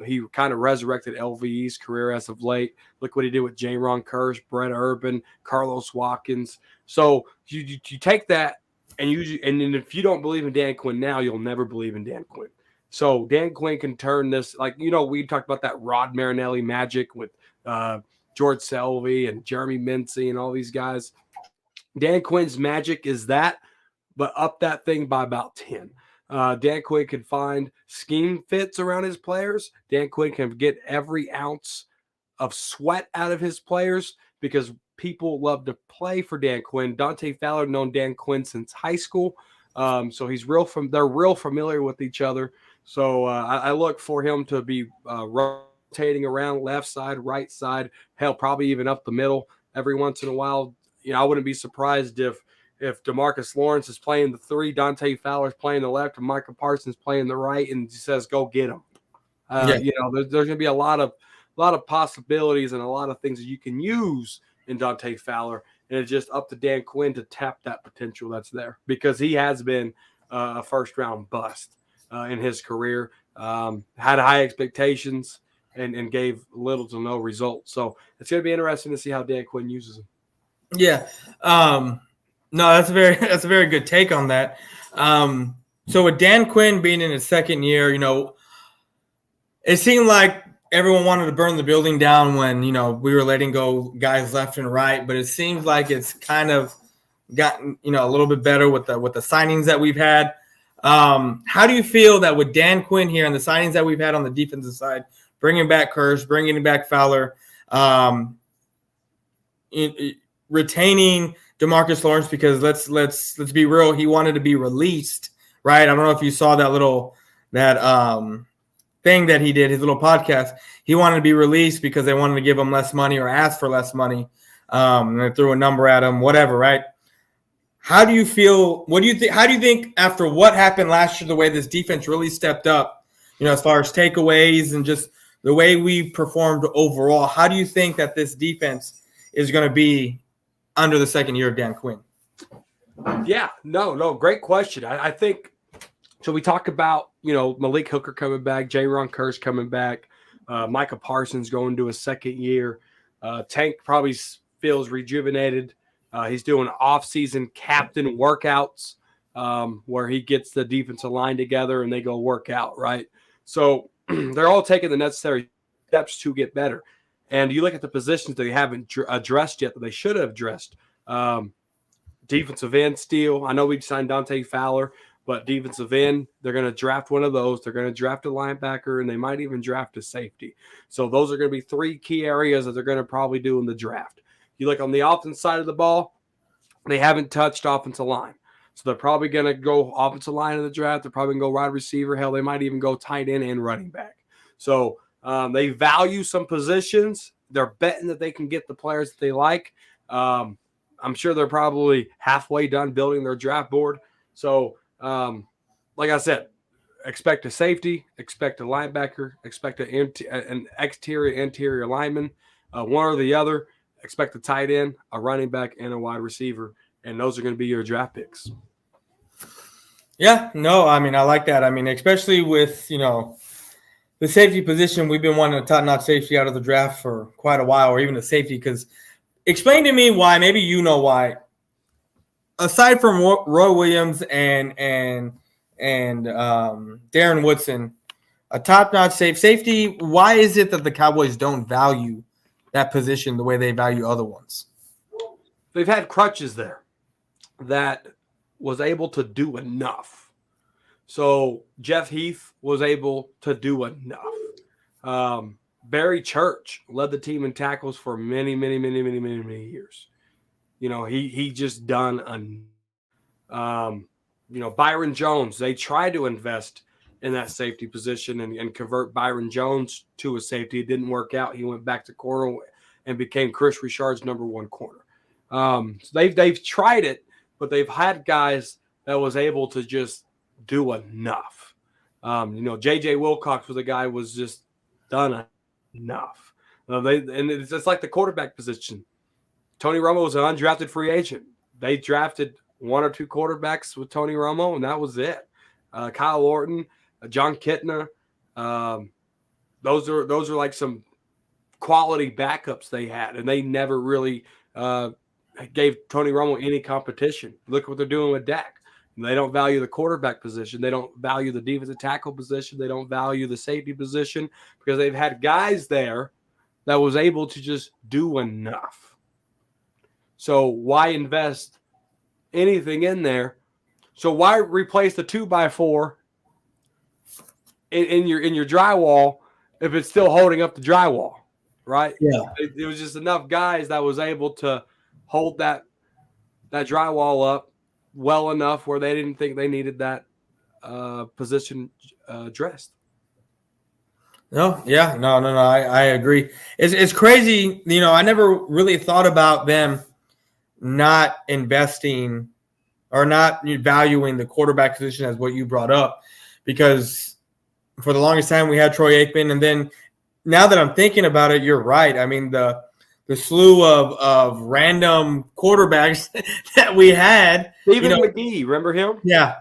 He kind of resurrected LVE's career as of late. Look what he did with Jaron Kearse, Brett Urban, Carlos Watkins. So you take that, and then if you don't believe in Dan Quinn now, you'll never believe in Dan Quinn. So Dan Quinn can turn this, we talked about that Rod Marinelli magic with George Selvey and Jeremy Mincey and all these guys. Dan Quinn's magic is that, but up that thing by about 10. Dan Quinn can find scheme fits around his players. Dan Quinn can get every ounce of sweat out of his players, because people love to play for Dan Quinn. Dante Fowler known Dan Quinn since high school, so they're real familiar with each other. So I look for him to be rotating around left side, right side, hell, probably even up the middle every once in a while. I wouldn't be surprised if DeMarcus Lawrence is playing the 3, Dante Fowler's playing the left, and Micah Parsons playing the right, and he says, "Go get him." There's going to be a lot of possibilities and a lot of things that you can use in Dante Fowler, and it's just up to Dan Quinn to tap that potential that's there, because he has been a first-round bust in his career. Had high expectations and gave little to no results. So it's going to be interesting to see how Dan Quinn uses him.
Yeah. No, that's a very good take on that. So with Dan Quinn being in his second year, it seemed like everyone wanted to burn the building down when, we were letting go guys left and right, but it seems like it's kind of gotten, a little bit better with the signings that we've had. How do you feel that with Dan Quinn here and the signings that we've had on the defensive side, bringing back Kearse, bringing back Fowler, retaining DeMarcus Lawrence, because let's be real, he wanted to be released, right? I don't know if you saw that thing that he did, his little podcast. He wanted to be released because they wanted to give him less money or ask for less money. And they threw a number at him, whatever, right? How do you feel? What do you think? How do you think after what happened last year, the way this defense really stepped up, as far as takeaways and just the way we performed overall? How do you think that this defense is going to be under the second year of Dan Quinn?
Yeah, no, great question. I think so. We talk about, Malik Hooker coming back, Jaron Kearse coming back, Micah Parsons going to his second year. Tank probably feels rejuvenated. He's doing off-season captain workouts where he gets the defensive line together and they go work out, right? So they're all taking the necessary steps to get better. And you look at the positions that they haven't addressed yet that they should have addressed. Defensive end still. I know we signed Dante Fowler, but defensive end, they're going to draft one of those. They're going to draft a linebacker, and they might even draft a safety. So those are going to be three key areas that they're going to probably do in the draft. You look on the offensive side of the ball, they haven't touched offensive line. So they're probably going to go offensive line in the draft. They're probably going to go wide receiver. Hell, they might even go tight end and running back. So they value some positions. They're betting that they can get the players that they like. I'm sure they're probably halfway done building their draft board. So, like I said, expect a safety, expect a linebacker, expect an exterior, interior lineman, one or the other. Expect a tight end, a running back, and a wide receiver. And those are going to be your draft picks.
Yeah, no, I mean, I like that. I mean, especially with, the safety position, we've been wanting a top-notch safety out of the draft for quite a while, or even a safety, because explain to me why, maybe you know why, aside from Roy Williams and Darren Woodson, a top-notch safety, why is it that the Cowboys don't value that position the way they value other ones?
They've had crutches there that was able to do enough. So Jeff Heath was able to do enough. Barry Church led the team in tackles for many years. He just done Byron Jones. They tried to invest in that safety position and convert Byron Jones to a safety. It didn't work out. He went back to corner and became Chris Richard's number one corner. So they've tried it, but they've had guys that was able to just do enough. J.J. Wilcox was a guy who was just done enough. And it's just like the quarterback position. Tony Romo was an undrafted free agent. They drafted one or two quarterbacks with Tony Romo, and that was it. Kyle Orton, John Kitna, those are like some quality backups they had, and they never really gave Tony Romo any competition. Look what they're doing with Dak. They don't value the quarterback position. They don't value the defensive tackle position. They don't value the safety position because they've had guys there that was able to just do enough. So why invest anything in there? So why replace the 2x4 in your drywall if it's still holding up the drywall, right?
Yeah.
It was just enough guys that was able to hold that drywall up well enough where they didn't think they needed that position addressed.
No, yeah, no, I agree. It's crazy. I never really thought about them not investing or not valuing the quarterback position as what you brought up, because for the longest time we had Troy Aikman, and then now that I'm thinking about it, you're right. I mean, the slew of random quarterbacks that we had.
Stephen McGee, remember him?
Yeah.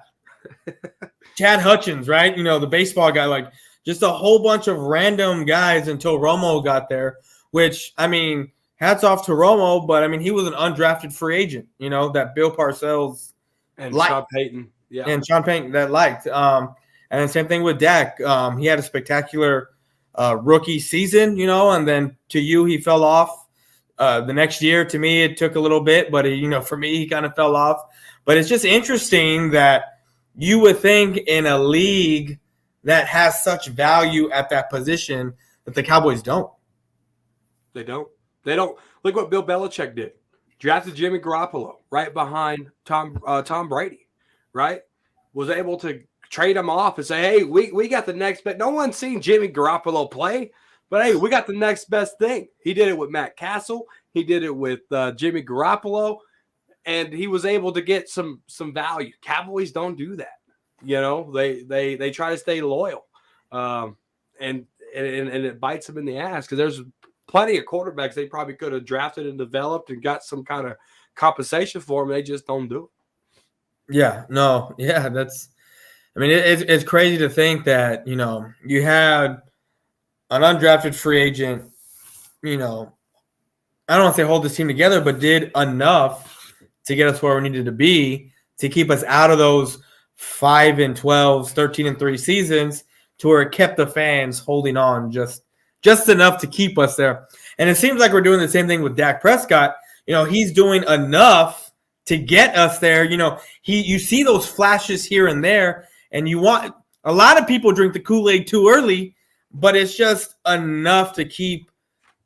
Chad Hutchins, right? The baseball guy, like just a whole bunch of random guys until Romo got there, which, I mean, hats off to Romo, but, I mean, he was an undrafted free agent, that Bill Parcells
and
liked.
Sean Payton. Yeah.
And Sean Payton that liked. And then same thing with Dak. He had a spectacular rookie season, and then to you, he fell off. The next year, to me, it took a little bit, but, for me, he kind of fell off. But it's just interesting that you would think in a league that has such value at that position that the Cowboys don't.
They don't. Look what Bill Belichick did. Drafted Jimmy Garoppolo right behind Tom Brady, right? Was able to trade him off and say, hey, we got the next best. No one's seen Jimmy Garoppolo play. But, hey, we got the next best thing. He did it with Matt Castle. He did it with Jimmy Garoppolo. And he was able to get some value. Cowboys don't do that. They try to stay loyal. And it bites them in the ass because there's plenty of quarterbacks they probably could have drafted and developed and got some kind of compensation for them. They just don't do it.
Yeah, no, yeah, I mean, it's crazy to think that, you had an undrafted free agent, I don't want to say hold this team together, but did enough to get us where we needed to be to keep us out of those 5-12, 13-3 seasons to where it kept the fans holding on just enough to keep us there. And it seems like we're doing the same thing with Dak Prescott. He's doing enough to get us there. You see those flashes here and there, and a lot of people drink the Kool-Aid too early, but it's just enough to keep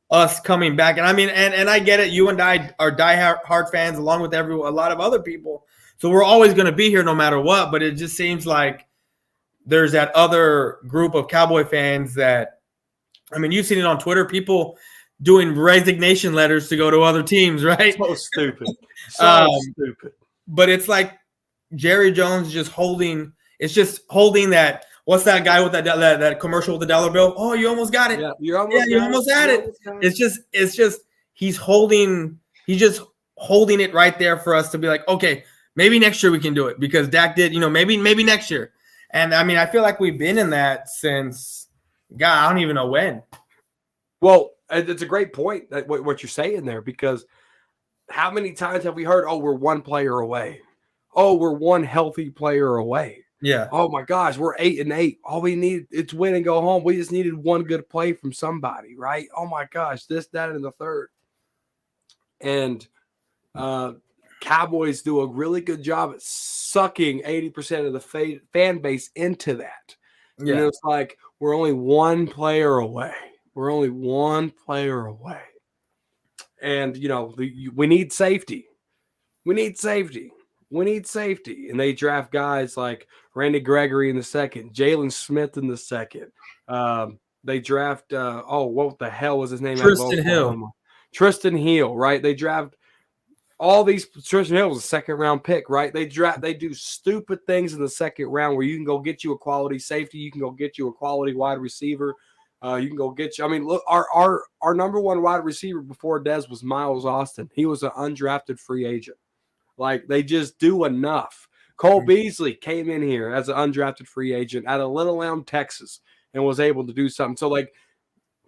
us coming back. And I mean, and I get it. You and I are diehard fans along with a lot of other people. So we're always going to be here no matter what. But it just seems like there's that other group of Cowboy fans that, I mean, you've seen it on Twitter, people doing resignation letters to go to other teams, right?
So stupid. So stupid.
But it's like Jerry Jones just holding that. What's that guy with that commercial with the dollar bill? Oh, you almost got it.
Yeah, you almost
got it. It's just he's just holding it right there for us to be like, okay, maybe next year we can do it because Dak did, maybe next year. And I mean, I feel like we've been in that since, God, I don't even know when.
Well, it's a great point that what you're saying there, because how many times have we heard, oh, we're one player away. Oh, we're one healthy player away.
Yeah.
Oh my gosh, we're 8-8. All we need is win and go home. We just needed one good play from somebody, right? Oh my gosh, this, that, and the third. And Cowboys do a really good job at sucking 80% of the fan base into that. Yeah. It's like we're only one player away. We're only one player away. And, we need safety. We need safety. And they draft guys like Randy Gregory in the second, Jalen Smith in the second. They draft, what the hell was his name? Tristan Hill, right? They draft all these. Tristan Hill was a second-round pick, right? They do stupid things in the second round where you can go get you a quality safety. You can go get you a quality wide receiver. You can go get you. I mean, look, our number one wide receiver before Dez was Miles Austin. He was an undrafted free agent. Like, they just do enough. Cole Beasley came in here as an undrafted free agent out of Little Elm, Texas, and was able to do something. So, like,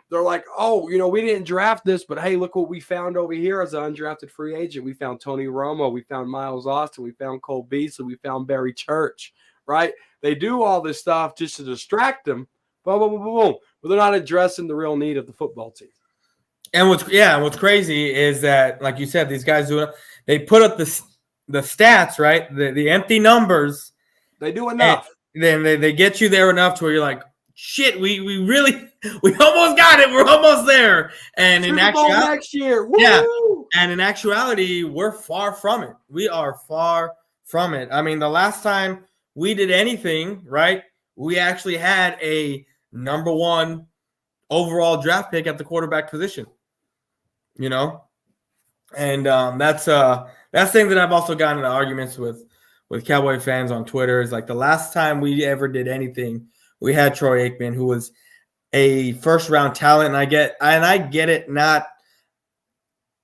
they're like, oh, we didn't draft this, but hey, look what we found over here as an undrafted free agent. We found Tony Romo. We found Miles Austin. We found Cole Beasley. We found Barry Church, right? They do all this stuff just to distract them. Boom, boom, boom, boom. But they're not addressing the real need of the football team.
And what's crazy is that, like you said, these guys they put up the stats, right? The empty numbers.
They do enough.
Then they get you there enough to where you're like, shit, we almost got it. We're almost there. And in actuality,
next year. Woo!
Yeah. And in actuality, we're far from it. We are far from it. I mean, the last time we did anything, right, we actually had a number one overall draft pick at the quarterback position. And that's thing that I've also gotten into arguments with Cowboy fans on Twitter is like the last time we ever did anything, we had Troy Aikman, who was a first round talent. And I get it.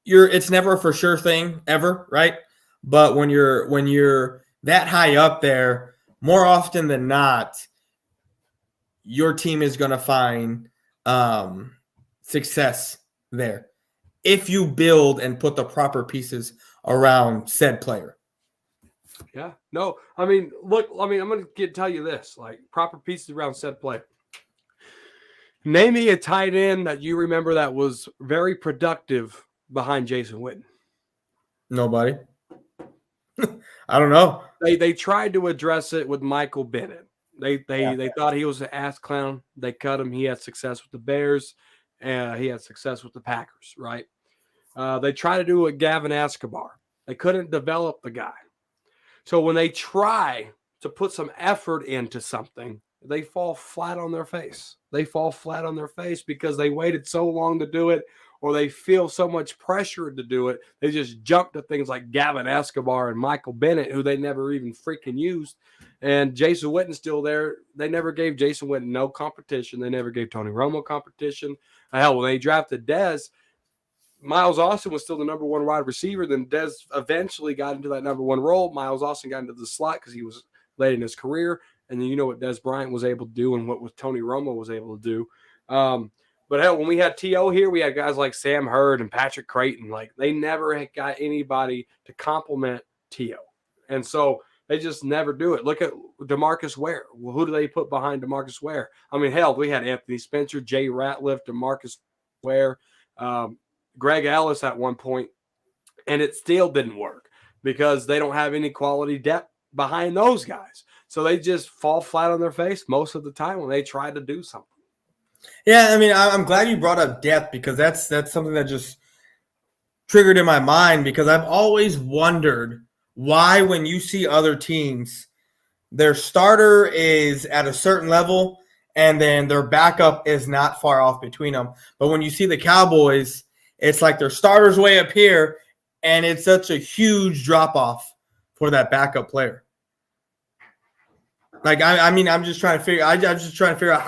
It's never a for sure thing ever. Right. But when you're that high up there, more often than not, your team is going to find success there if you build and put the proper pieces around said player.
Yeah. No, I mean, look, I'm going to tell you this, like proper pieces around said player. Name me a tight end that you remember that was very productive behind Jason Witten.
Nobody. I don't know.
They tried to address it with Michael Bennett. They thought he was an ass clown. They cut him. He had success with the Bears. He had success with the Packers, right? They tried to do it with Gavin Escobar. They couldn't develop the guy. So when they try to put some effort into something, they fall flat on their face. They fall flat on their face because they waited so long to do it, or they feel so much pressure to do it, they just jump to things like Gavin Escobar and Michael Bennett, who they never even freaking used. And Jason Witten's still there. They never gave Jason Witten no competition. They never gave Tony Romo competition. Hell, when they drafted Dez, Miles Austin was still the number one wide receiver. Then Dez eventually got into that number one role. Miles Austin got into the slot because he was late in his career. And then you know what Dez Bryant was able to do and what Tony Romo was able to do. But hell, when we had T.O. here, we had guys like Sam Hurd and Patrick Creighton. Like, they never had got anybody to complement T.O. And so they just never do it. Look at DeMarcus Ware. Well, who do they put behind DeMarcus Ware? I mean, hell, we had Anthony Spencer, Jay Ratliff, DeMarcus Ware, Greg Ellis at one point, and it still didn't work because they don't have any quality depth behind those guys. So they just fall flat on their face most of the time when they try to do something.
Yeah, I mean, I'm glad you brought up depth because that's something that just triggered in my mind because I've always wondered why when you see other teams, their starter is at a certain level and then their backup is not far off between them. But when you see the Cowboys, it's like their starter's way up here and it's such a huge drop-off for that backup player. Like, I mean, I'm just trying to figure out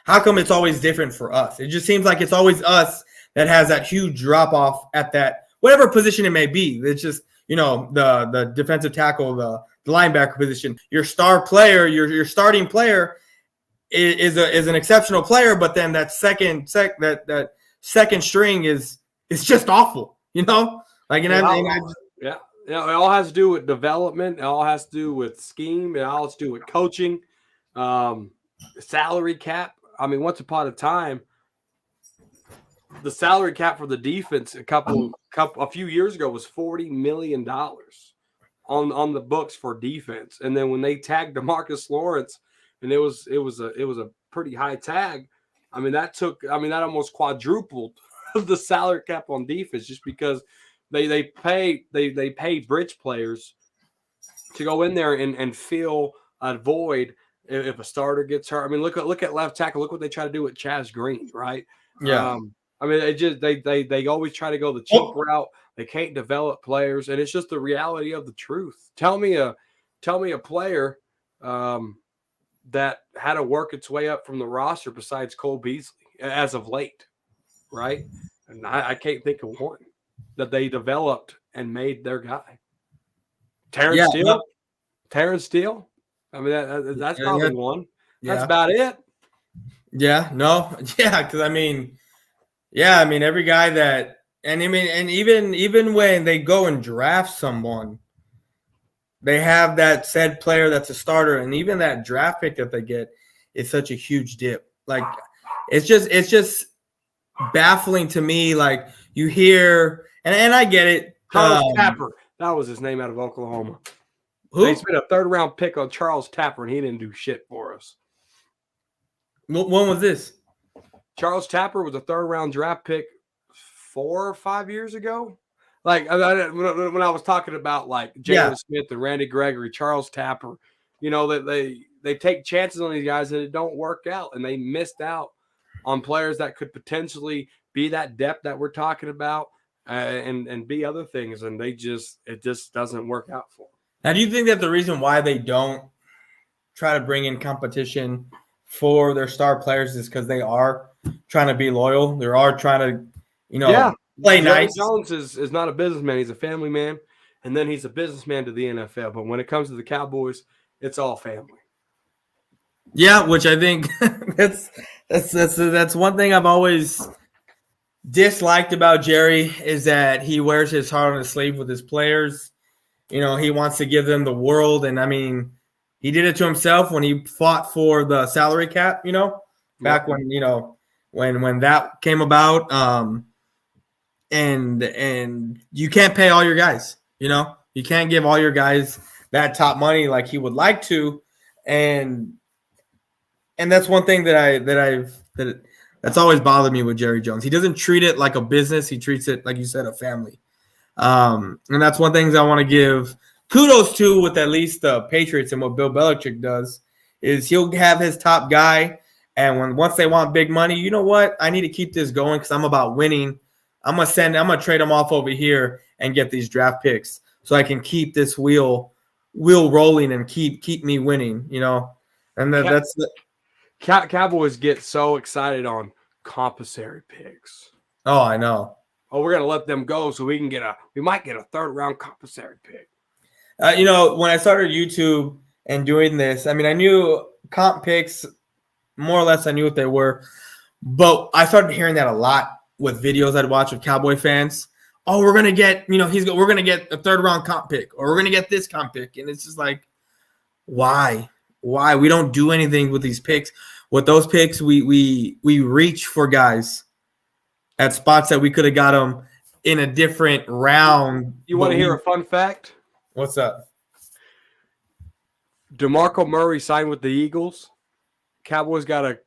how come it's always different for us. It just seems like it's always us that has that huge drop-off at that, whatever position it may be. It's just, you know, the defensive tackle, the linebacker position. Your star player, your starting player is an exceptional player, but then that second string is just awful, you know? Like,
yeah. You know, it all has to do with development. It all has to do with scheme. It all has to do with coaching, salary cap. I mean, once upon a time, the salary cap for the defense a few years ago was $40 million on the books for defense. And then when they tagged DeMarcus Lawrence, and it was a pretty high tag. I mean, that almost quadrupled the salary cap on defense just because they pay bridge players to go in there and fill a void if a starter gets hurt. I mean, look at left tackle. Look what they try to do with Chaz Green, right?
Yeah.
I mean, they always try to go the cheap route. They can't develop players, and it's just the reality of the truth. Tell me a player that had to work its way up from the roster besides Cole Beasley as of late, right? And I can't think of one that they developed and made their guy. Terrence Steele. I mean, that's probably one. That's about it.
Yeah, no. Yeah, because I mean, every guy that – and even when they go and draft someone, they have that said player that's a starter, and even that draft pick that they get is such a huge dip. Like, it's just baffling to me. Like, you hear – and I get it.
Charles Tapper. That was his name out of Oklahoma.
Who?
They spent a third-round pick on Charles Tapper, and he didn't do shit for us.
When was this?
Charles Tapper was a third-round draft pick 4 or 5 years ago. Like, when I was talking about, like, Jalen Smith and Randy Gregory, Charles Tapper, you know, that they take chances on these guys and it don't work out, and they missed out on players that could potentially be that depth that we're talking about and be other things, and it just doesn't work out for them.
Now, do you think that the reason why they don't try to bring in competition for their star players is because they are trying to be loyal? They are trying to, play nice.
Jones is not a businessman. He's a family man, and then he's a businessman to the NFL. But when it comes to the Cowboys, it's all family.
Yeah, which I think that's one thing I've always disliked about Jerry is that he wears his heart on his sleeve with his players. You know, he wants to give them the world. And, I mean, he did it to himself when he fought for the salary cap, you know, back when, you know, when that came about. And you can't pay all your guys, you know. You can't give all your guys that top money like he would like to. And that's one thing that's always bothered me with Jerry Jones. He doesn't treat it like a business. He treats it, like you said, a family. And that's one thing I want to give kudos to with at least the Patriots and what Bill Belichick does is he'll have his top guy. And once they want big money, you know what? I need to keep this going because I'm about winning. I'm gonna trade them off over here and get these draft picks so I can keep this wheel rolling and keep me winning, And that's the
Cowboys get so excited on compensatory picks.
Oh, I know.
Oh, we're gonna let them go so we might get a 3rd round compensatory pick.
When I started YouTube and doing this, I mean, I knew comp picks more or less. I knew what they were, but I started hearing that a lot with videos I'd watch of Cowboy fans. Oh, we're gonna get, we're gonna get a 3rd round comp pick, or we're gonna get this comp pick, and it's just like, why? We don't do anything with these picks. With those picks, we reach for guys at spots that we could have got them in a different round.
You want to hear a fun fact?
What's up?
DeMarco Murray signed with the Eagles. Cowboys got a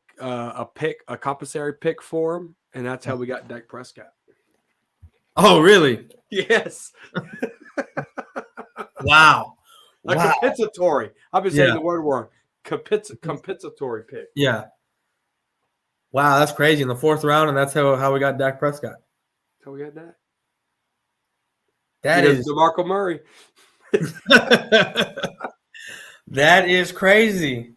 compensatory pick for him, and that's how we got Dak Prescott.
Oh, really?
Yes.
Wow.
Compensatory. I've been saying the word wrong. Compensatory pick.
Yeah. Wow, that's crazy. In the 4th round, and that's how we got Dak Prescott.
That's how we got that.
That is
DeMarco Murray.
That is crazy.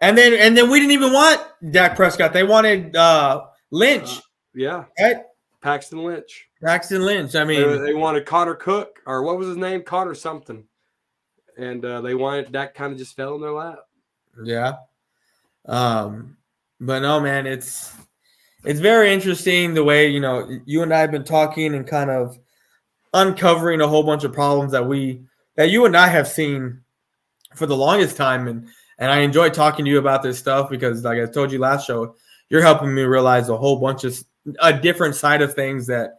And then we didn't even want Dak Prescott. They wanted Lynch.
Yeah.
Right?
Paxton Lynch.
I mean,
they wanted Connor Cook, or what was his name? Connor something. And they wanted Dak, kind of just fell in their lap.
Yeah. But no, man, it's very interesting the way, you and I have been talking and kind of uncovering a whole bunch of problems that you and I have seen for the longest time. And I enjoy talking to you about this stuff because, like I told you last show, you're helping me realize a whole bunch of a different side of things that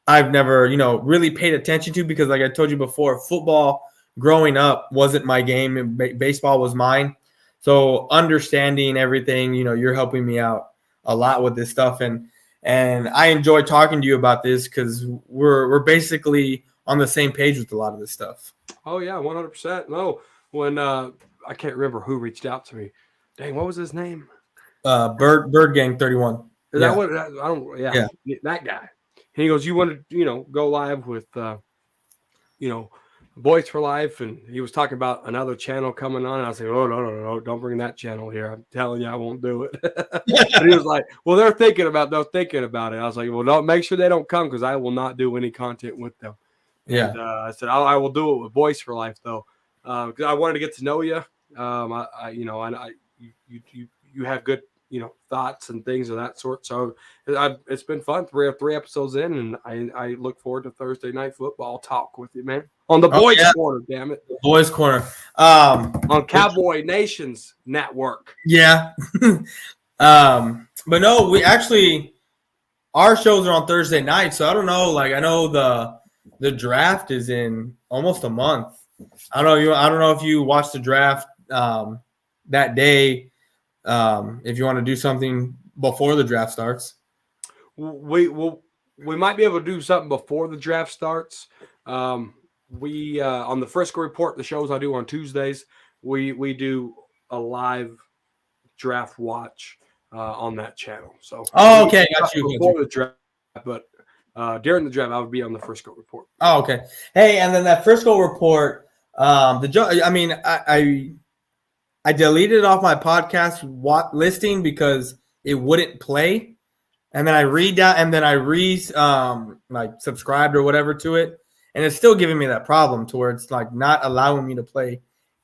I've never, really paid attention to, because like I told you before, football growing up wasn't my game and baseball was mine. So understanding everything, you're helping me out a lot with this stuff. And I enjoy talking to you about this because we're basically on the same page with a lot of this stuff.
Oh, yeah, 100%. No, when I can't remember who reached out to me. Dang, what was his name?
Bird Gang 31.
Is that what? I don't. Yeah, that guy. And he goes, "You want to, go live with, Boys for Life?" And he was talking about another channel coming on. And I was like, "Oh no, don't bring that channel here. I'm telling you, I won't do it." And he was like, "Well, they're thinking about it." I was like, "Well, don't make sure they don't come, because I will not do any content with them."
Yeah.
And, I said, I will do it with Boys for Life though, because I wanted to get to know you. You have good, thoughts and things of that sort. So it's been fun. Three episodes in, and I look forward to Thursday night football talk with you, man. On the Boyz Corner, damn it.
The Boyz Corner.
On Cowboy Nations Network.
Yeah. But no, we actually, our shows are on Thursday night. So I don't know. Like, I know the draft is in almost a month. I don't know if you watched the draft that day. If you want to do something before the draft starts,
we might be able to do something before the draft starts. We on the Frisco Report, the shows I do on Tuesdays, we do a live draft watch on that channel. So
okay, got you.
Before the draft, but during the draft, I would be on the Frisco Report.
Oh, okay. Hey, and then that Frisco Report, I deleted it off my podcast listing because it wouldn't play, and then I subscribed or whatever to it, and it's still giving me that problem to where it's like not allowing me to play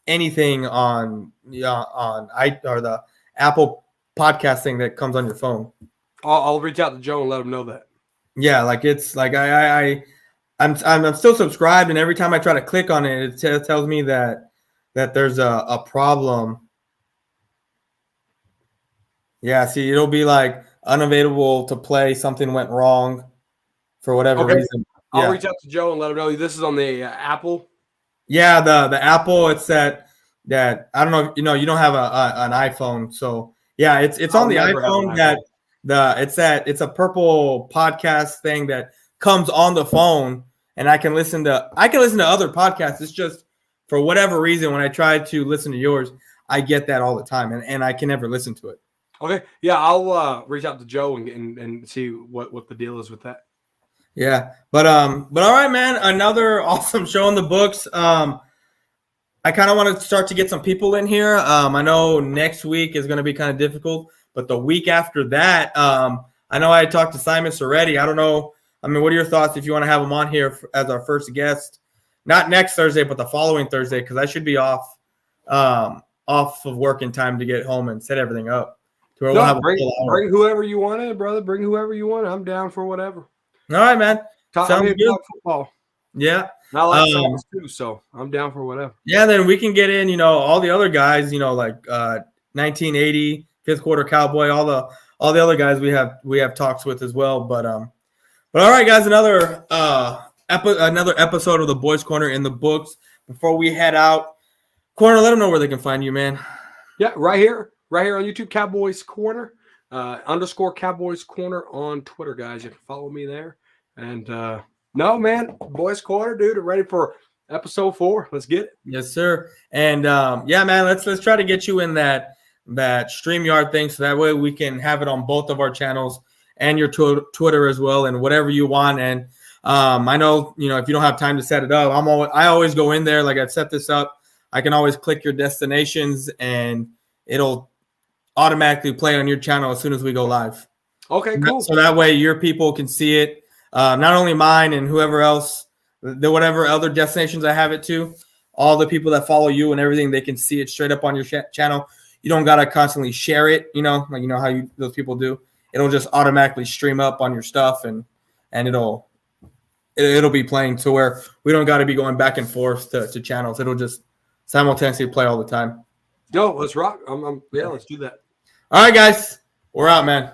anything on the Apple podcast thing that comes on your phone.
I'll reach out to Joe and let him know that.
Yeah, like it's like I'm still subscribed, and every time I try to click on it, it tells me that there's a problem. Yeah, see, it'll be like unavailable to play. Something went wrong for whatever reason. Yeah.
I'll reach out to Joe and let him know. This is on the Apple.
Yeah, the Apple. It's that I don't know. You don't have an iPhone, so yeah, it's on the iPhone. It's a purple podcast thing that comes on the phone, and I can listen to other podcasts. It's just for whatever reason when I try to listen to yours, I get that all the time, and I can never listen to it.
Okay, yeah, I'll reach out to Joe and see what the deal is with that.
Yeah. But all right, man. Another awesome show in the books. I kind of want to start to get some people in here. I know next week is going to be kind of difficult, but the week after that, I know I talked to Simon Soretti. I don't know. I mean, what are your thoughts if you want to have him on here as our first guest? Not next Thursday, but the following Thursday, because I should be off of work in time to get home and set everything up. To where we'll have
bring whoever you want in, brother. Bring whoever you want. I'm down for whatever.
All right, man.
I'm here to talk football.
Yeah.
I like songs too, so I'm down for whatever.
Yeah, then we can get in, all the other guys, like 1980, fifth quarter cowboy, all the other guys we have talks with as well. But all right, guys, another episode of the Boyz Corner in the books. Before we head out, Corner, let them know where they can find you, man.
Yeah, right here on YouTube, Cowboys Corner, _ Cowboys Corner on Twitter, guys. You can follow me there. And no, man, Boyz Corner, dude, are ready for episode 4. Let's get it.
Yes, sir. And yeah, man, let's try to get you in that StreamYard thing, so that way we can have it on both of our channels and your Twitter as well, and whatever you want. And I know, if you don't have time to set it up, I always go in there. Like, I've set this up. I can always click your destinations, and it'll automatically play on your channel as soon as we go live.
Okay, cool.
So that way your people can see it. Not only mine and whoever else, whatever other destinations I have it to, all the people that follow you and everything, they can see it straight up on your channel. You don't gotta constantly share it, like how those people do. It'll just automatically stream up on your stuff, and it'll be playing to where we don't got to be going back and forth to channels. It'll just simultaneously play all the time.
No, let's rock. Yeah, let's do that.
All right, guys, we're out, man.